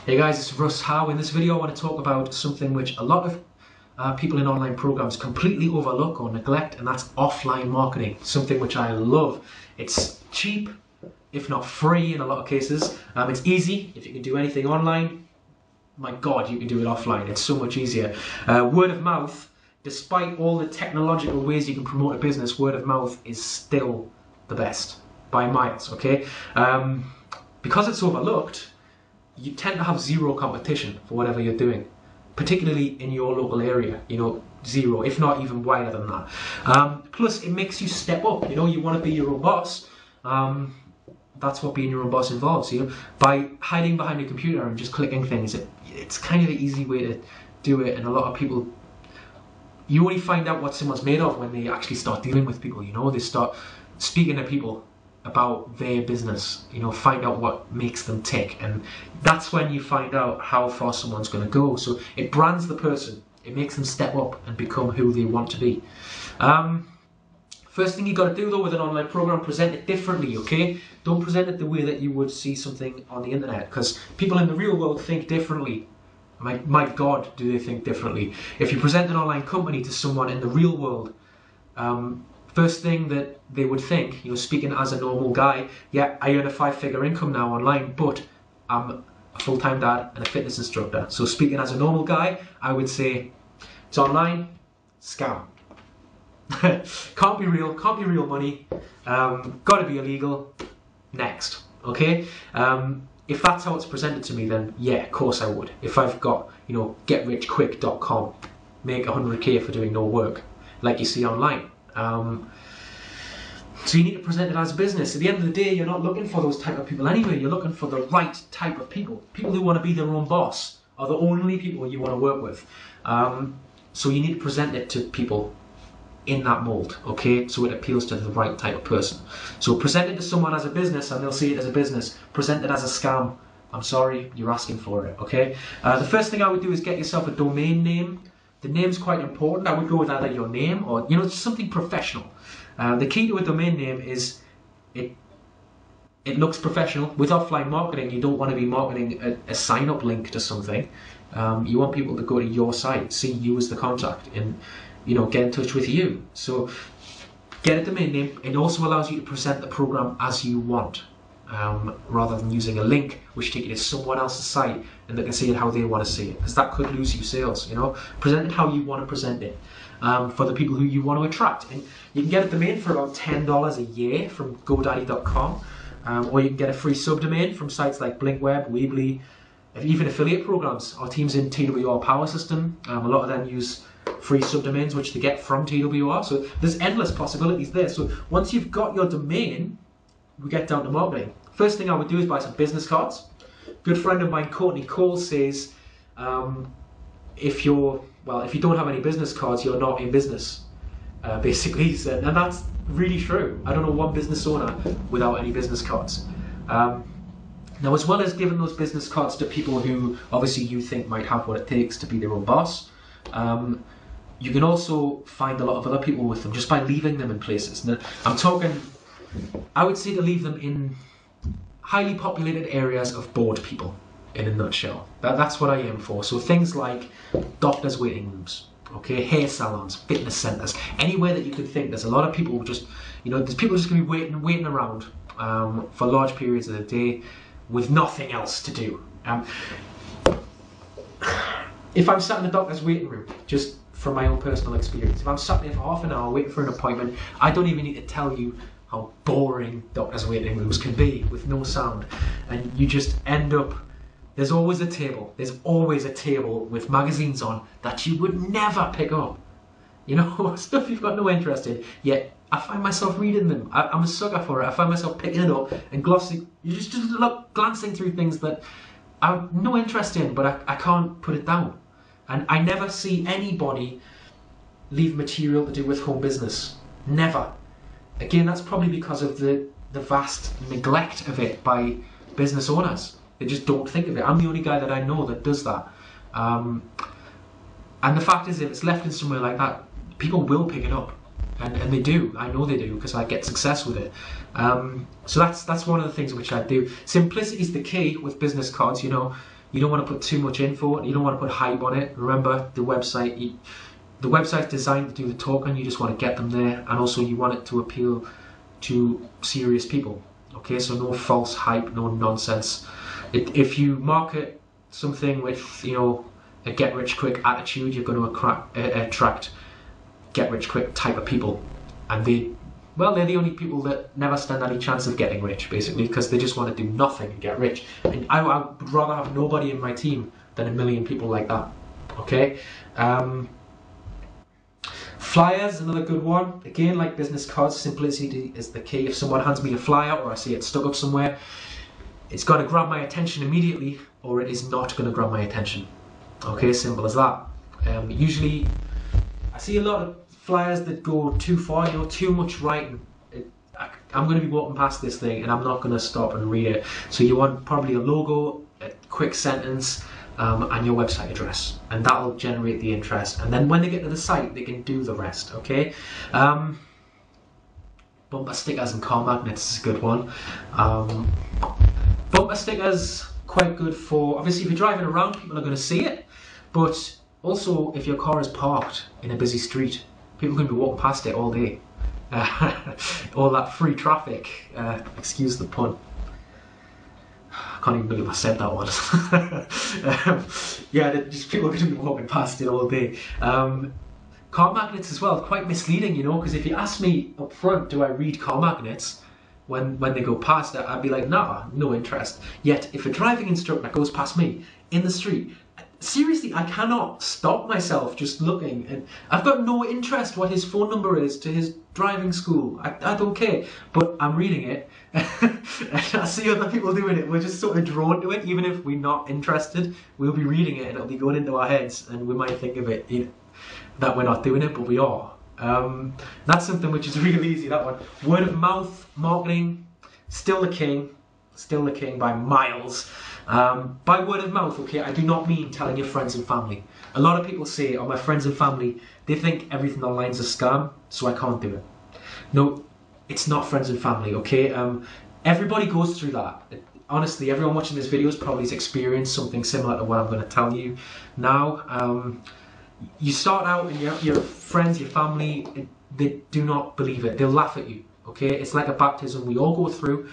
Hey guys, it's Russ Howe. In this video I want to talk about something which a lot of people in online programs completely overlook or neglect, and that's offline marketing. Something which I love. It's cheap, if not free in a lot of cases. It's easy. If you can do anything online, my God, you can do it offline. It's so much easier. Word of mouth, despite all the technological ways you can promote a business, word of mouth is still the best by miles, okay? Because it's overlooked, you tend to have zero competition for whatever you're doing, particularly in your local area, zero, if not even wider than that. Plus, it makes you step up, you want to be your own boss. That's what being your own boss involves, by hiding behind your computer and just clicking things. It's kind of the easy way to do it, and a lot of people, you only find out what someone's made of when they actually start dealing with people, they start speaking to people about their business, find out what makes them tick, and that's when you find out how far someone's going to go. So it brands the person, it makes them step up and become who they want to be. First thing you got to do though with an online program, present it differently, okay? Don't present it the way that you would see something on the internet, because people in the real world think differently. My God, do they think differently. If you present an online company to someone in the real world, first thing that they would think, speaking as a normal guy, yeah, I earn a 5-figure income now online, but I'm a full-time dad and a fitness instructor. So speaking as a normal guy, I would say, it's online, scam. Can't be real money, gotta be illegal, next, okay? If that's how it's presented to me, then yeah, of course I would. If I've got, getrichquick.com, make 100k for doing no work, like you see online. So you need to present it as a business. At the end of the day, you're not looking for those type of people anyway. You're looking for the right type of people. People who want to be their own boss are the only people you want to work with. So you need to present it to people in that mold, okay? So it appeals to the right type of person. So present it to someone as a business and they'll see it as a business. Present it as a scam, I'm sorry, you're asking for it, okay? The first thing I would do is get yourself a domain name. The name's quite important. I would go with either your name or, something professional. The key to a domain name is it looks professional. With offline marketing, you don't want to be marketing a sign-up link to something. You want people to go to your site, see you as the contact, and get in touch with you. So get a domain name. It also allows you to present the program as you want, rather than using a link which take you to someone else's site and they can see it how they want to see it, because that could lose you sales. Present it how you want to present it, for the people who you want to attract. And you can get a domain for about $10 a year from GoDaddy.com, or you can get a free subdomain from sites like Blinkweb, Weebly, even affiliate programs. Our teams in TWR Power System, a lot of them use free subdomains which they get from TWR. So there's endless possibilities there. So once you've got your domain, we get down to marketing. First thing I would do is buy some business cards. Good friend of mine, Courtney Cole, says if you don't have any business cards, you're not in business. Basically, he said, and that's really true. I don't know one business owner without any business cards. Now, as well as giving those business cards to people who obviously you think might have what it takes to be their own boss, you can also find a lot of other people with them just by leaving them in places. Now, I would say to leave them in highly populated areas of bored people, in a nutshell. That's what I aim for. So things like doctors' waiting rooms, okay, hair salons, fitness centers, anywhere that you could think. There's a lot of people who just, there's people just going to be waiting around for large periods of the day with nothing else to do. If I'm sat in the doctor's waiting room, just from my own personal experience, if I'm sat there for half an hour waiting for an appointment, I don't even need to tell you how boring doctor's waiting rooms can be with no sound. And you just end up, there's always a table with magazines on that you would never pick up. Stuff you've got no interest in, yet I find myself reading them. I'm a sucker for it. I find myself picking it up and glancing through things that I have no interest in, but I can't put it down. And I never see anybody leave material to do with home business. Never. Again, that's probably because of the vast neglect of it by business owners. They just don't think of it. I'm the only guy that I know that does that. And the fact is, if it's left in somewhere like that, people will pick it up. And they do. I know they do, because I get success with it. So that's one of the things which I do. Simplicity is the key with business cards. You don't want to put too much info. You don't want to put hype on it. Remember, the website's designed to do the talking. You just want to get them there, and also you want it to appeal to serious people. Okay, so no false hype, no nonsense. If you market something with, you know, a get-rich-quick attitude, you're going to attract get-rich-quick type of people, and they're the only people that never stand any chance of getting rich, basically, because they just want to do nothing and get rich. And I would rather have nobody in my team than a million people like that. Okay. Flyers, another good one. Again, like business cards, simplicity is the key. If someone hands me a flyer or I see it stuck up somewhere, it's got to grab my attention immediately, or it is not going to grab my attention. Okay, simple as that. Usually, I see a lot of flyers that go too far, you know, too much writing. I'm going to be walking past this thing and I'm not going to stop and read it. So you want probably a logo, a quick sentence, and your website address, and that'll generate the interest. And then when they get to the site, they can do the rest. Okay. Bumper stickers and car magnets is a good one. Bumper stickers, quite good for, obviously if you're driving around, people are going to see it, but also if your car is parked in a busy street, people are going to be walking past it all day. All that free traffic, excuse the pun. I can't even believe I said that one. Yeah, just people are going to be walking past it all day. Car magnets as well, quite misleading, you know, because if you ask me up front, do I read car magnets when they go past it, I'd be like, nah, no interest. Yet, if a driving instructor goes past me in the street, seriously, I cannot stop myself just looking, and I've got no interest what his phone number is to his driving school. I don't care, but I'm reading it and I see other people doing it. We're just sort of drawn to it, even if we're not interested. We'll be reading it and it'll be going into our heads, and we might think of it, you know, that we're not doing it, but we are. That's something which is really easy, that one. Word of mouth marketing, still the king by miles. By word of mouth, okay, I do not mean telling your friends and family. A lot of people say, oh, my friends and family, they think everything online is a scam, so I can't do it. No, it's not friends and family, okay? Everybody goes through that. Honestly, everyone watching this video has probably experienced something similar to what I'm going to tell you now. You start out and your friends, your family, they do not believe it. They'll laugh at you, okay? It's like a baptism we all go through.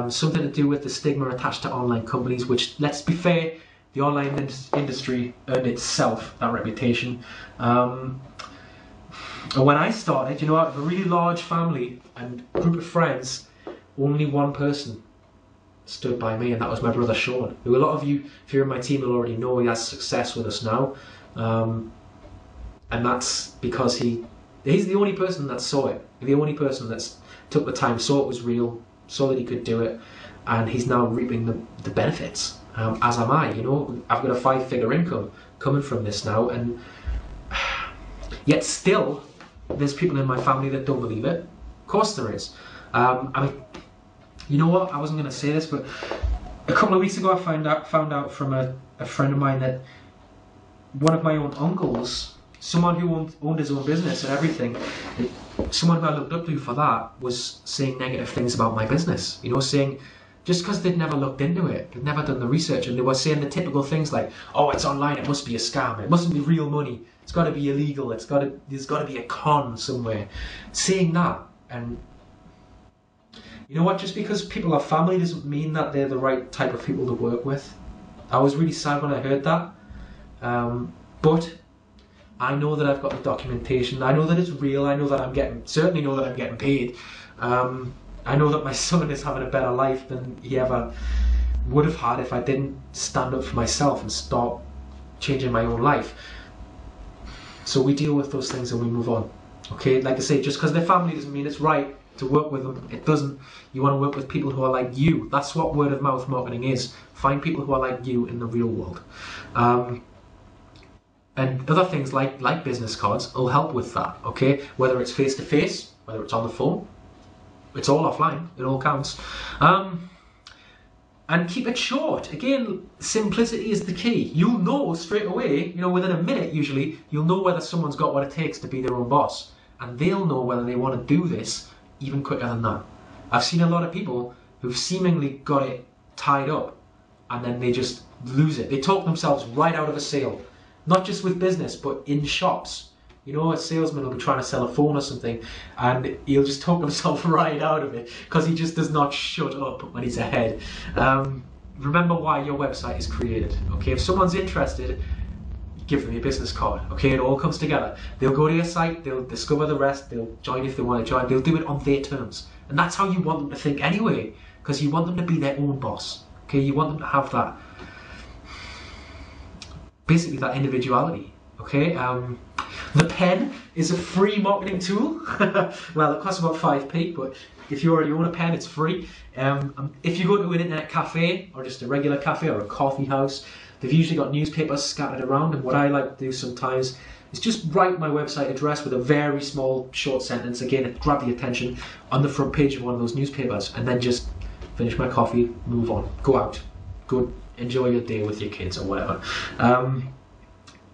Something to do with the stigma attached to online companies, which, let's be fair, the online industry earned itself that reputation. When I started, you know, out of a really large family and group of friends, only one person stood by me, and that was my brother Sean, who a lot of you, if you're in my team, will already know. He has success with us now. And that's because he's the only person that saw it, the only person that took the time, saw it was real, saw that he could do it, and he's now reaping the benefits, as am I. You know, I've got a 5-figure income coming from this now, and yet still there's people in my family that don't believe it. Of course there is. I mean, you know what, I wasn't going to say this, but a couple of weeks ago I found out from a friend of mine that one of my own uncles, someone who owned his own business and everything, someone who I looked up to for that, was saying negative things about my business. You know, saying, just because they'd never looked into it, they'd never done the research, and they were saying the typical things like, oh, it's online, it must be a scam, it mustn't be real money, it's got to be illegal, there's got to be a con somewhere. Saying that, and you know what, just because people are family doesn't mean that they're the right type of people to work with. I was really sad when I heard that. But I know that I've got the documentation. I know that it's real. I know that certainly know that I'm getting paid. I know that my son is having a better life than he ever would have had if I didn't stand up for myself and start changing my own life. So we deal with those things and we move on. Okay, like I say, just because they're family doesn't mean it's right to work with them. It doesn't. You want to work with people who are like you. That's what word of mouth marketing is. Find people who are like you in the real world. And other things like business cards will help with that, okay? Whether it's face-to-face, whether it's on the phone, it's all offline, it all counts. And keep it short. Again, simplicity is the key. You'll know straight away, you know, within a minute usually, you'll know whether someone's got what it takes to be their own boss. And they'll know whether they want to do this even quicker than that. I've seen a lot of people who've seemingly got it tied up and then they just lose it. They talk themselves right out of a sale, not just with business, but in shops. You know, a salesman will be trying to sell a phone or something, and he'll just talk himself right out of it because he just does not shut up when he's ahead. Remember why your website is created. Okay, if someone's interested, give them your business card. Okay, it all comes together. They'll go to your site, they'll discover the rest, they'll join if they want to join, they'll do it on their terms. And that's how you want them to think anyway, because you want them to be their own boss. Okay, you want them to have that, basically that individuality. Okay, the pen is a free marketing tool. Well, it costs about 5p, but if you already own a pen, it's free. If you go to an internet cafe, or just a regular cafe, or a coffee house, they've usually got newspapers scattered around, and what I like to do sometimes is just write my website address with a very small short sentence, again, to grab the attention, on the front page of one of those newspapers, and then just finish my coffee, move on, go out, go enjoy your day with your kids or whatever.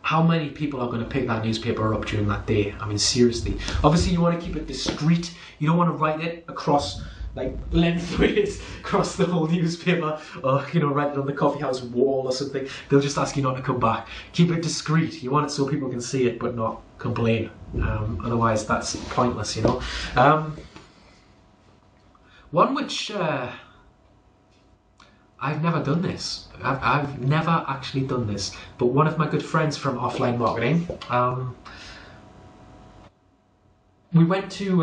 How many people are going to pick that newspaper up during that day? I mean, seriously. Obviously, you want to keep it discreet. You don't want to write it across, like, lengthways across the whole newspaper, or, you know, write it on the coffee house wall or something. They'll just ask you not to come back. Keep it discreet. You want it so people can see it, but not complain. Otherwise, that's pointless, you know. One which I've never done this. I've never actually done this, but one of my good friends from offline marketing, we went to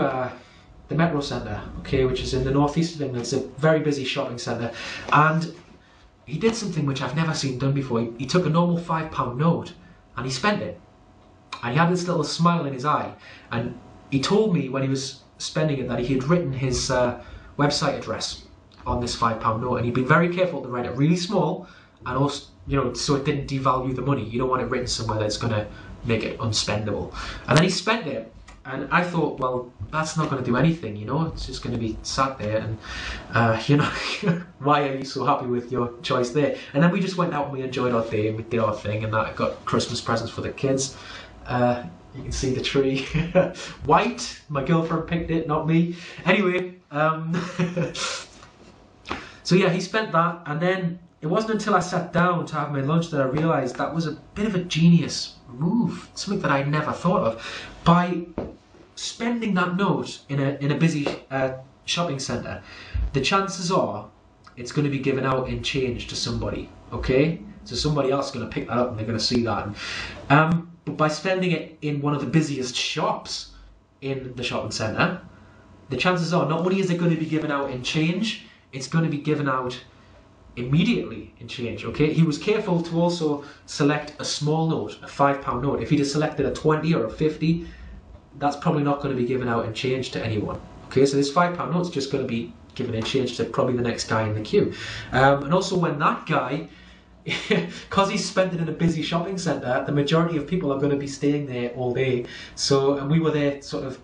the Metro Centre, okay, which is in the northeast of England. It's a very busy shopping centre, and he did something which I've never seen done before. He took a normal £5 note and he spent it, and he had this little smile in his eye, and he told me when he was spending it that he had written his website address on this £5 note, and he'd been very careful to write it really small, and also, you know, so it didn't devalue the money. You don't want it written somewhere that's going to make it unspendable. And then he spent it, and I thought, well, that's not going to do anything, you know, it's just going to be sat there, and you know, why are you so happy with your choice there? And then we just went out and we enjoyed our day, and we did our thing, and I got Christmas presents for the kids. You can see the tree. White, my girlfriend picked it, not me. Anyway, so yeah, he spent that, and then it wasn't until I sat down to have my lunch that I realised that was a bit of a genius move, something that I never thought of. By spending that note in a busy shopping centre, the chances are it's going to be given out in change to somebody, okay? So somebody else is going to pick that up and they're going to see that. But by spending it in one of the busiest shops in the shopping centre, the chances are not only is it going to be given out in change, it's going to be given out immediately in change, okay? He was careful to also select a small note, a £5 note. If he'd have selected a 20 or a 50, that's probably not going to be given out in change to anyone, okay? So this £5 note's just going to be given in change to probably the next guy in the queue. And also when that guy, because he spent it in a busy shopping centre, the majority of people are going to be staying there all day. So, and we were there sort of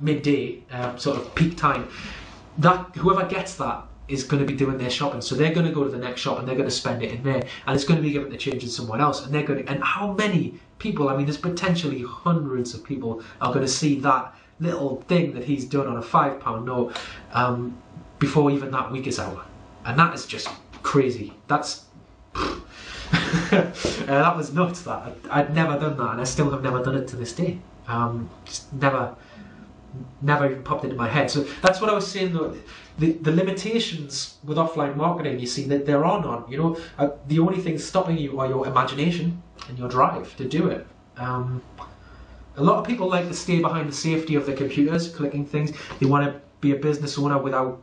midday, sort of peak time. That whoever gets that is going to be doing their shopping, so they're going to go to the next shop and they're going to spend it in there, and it's going to be given to change in someone else, and they're going to, and how many people, I mean, there's potentially hundreds of people are going to see that little thing that he's done on a £5 note before even that week is out, and that is just crazy. That's that was nuts. That I'd never done that, and I still have never done it to this day. Just never even popped into my head. So that's what I was saying, though. The limitations with offline marketing, you see, that there are none. You know, the only things stopping you are your imagination and your drive to do it. A lot of people like to stay behind the safety of their computers, clicking things. They want to be a business owner without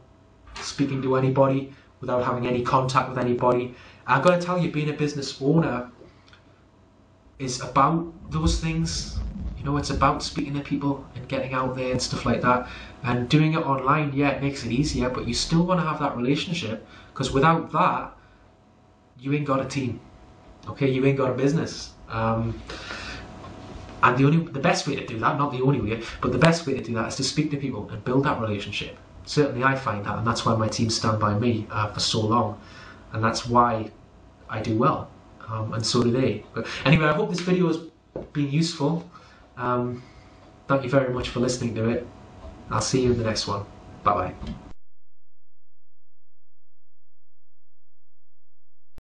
speaking to anybody, without having any contact with anybody. I've got to tell you, being a business owner is about those things. You know, it's about speaking to people and getting out there and stuff like that. And doing it online, yeah, it makes it easier, but you still want to have that relationship, because without that, you ain't got a team. Okay, you ain't got a business. And the best way to do that, not the only way, but the best way to do that is to speak to people and build that relationship. Certainly I find that, and that's why my team stand by me for so long, and that's why I do well, and so do they. But anyway, I hope this video has been useful. Thank you very much for listening to it. I'll see you in the next one. Bye bye.